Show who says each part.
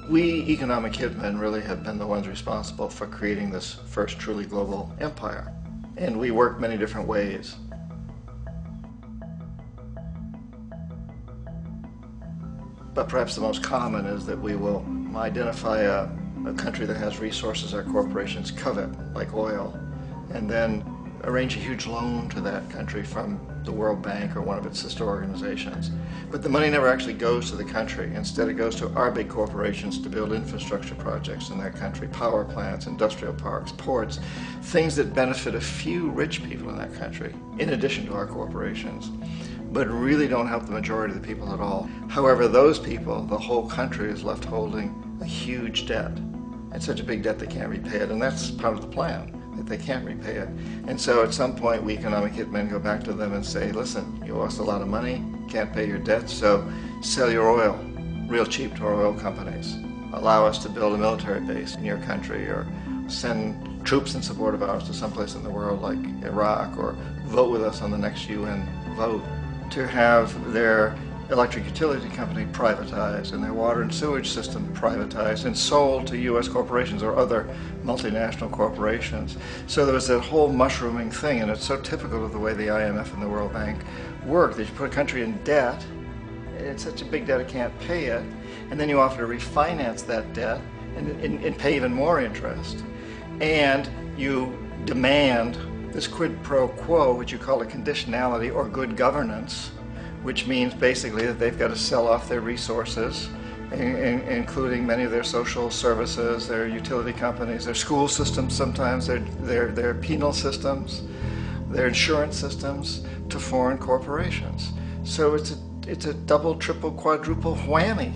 Speaker 1: We economic hitmen really have been the ones responsible for creating this first truly global empire. And we work many different ways. But perhaps the most common is that we will identify a country that has resources our corporations covet, like oil, and then arrange a huge loan to that country from the World Bank or one of its sister organizations. But the money never actually goes to the country. Instead, it goes to our big corporations to build infrastructure projects in that country, power plants, industrial parks, ports, things that benefit a few rich people in that country, in addition to our corporations, but really don't help the majority of the people at all. However, those people, the whole country is left holding a huge debt. It's such a big debt they can't repay it, and that's part of the plan, that they can't repay it. And so at some point, we economic hitmen go back to them and say, listen, you owe us a lot of money, can't pay your debt, so sell your oil real cheap to our oil companies. Allow us to build a military base in your country, or send troops in support of ours to someplace in the world like Iraq, or vote with us on the next UN vote. To have their electric utility company privatized and their water and sewage system privatized and sold to U.S. corporations or other multinational corporations. So there was that whole mushrooming thing, and it's so typical of the way the IMF and the World Bank work, that you put a country in debt, it's such a big debt it can't pay it, and then you offer to refinance that debt and pay even more interest, and you demand this quid pro quo, which you call a conditionality or good governance, which means basically that they've got to sell off their resources, including many of their social services, their utility companies, their school systems sometimes, their penal systems, their insurance systems, to foreign corporations. So it's a double, triple, quadruple whammy.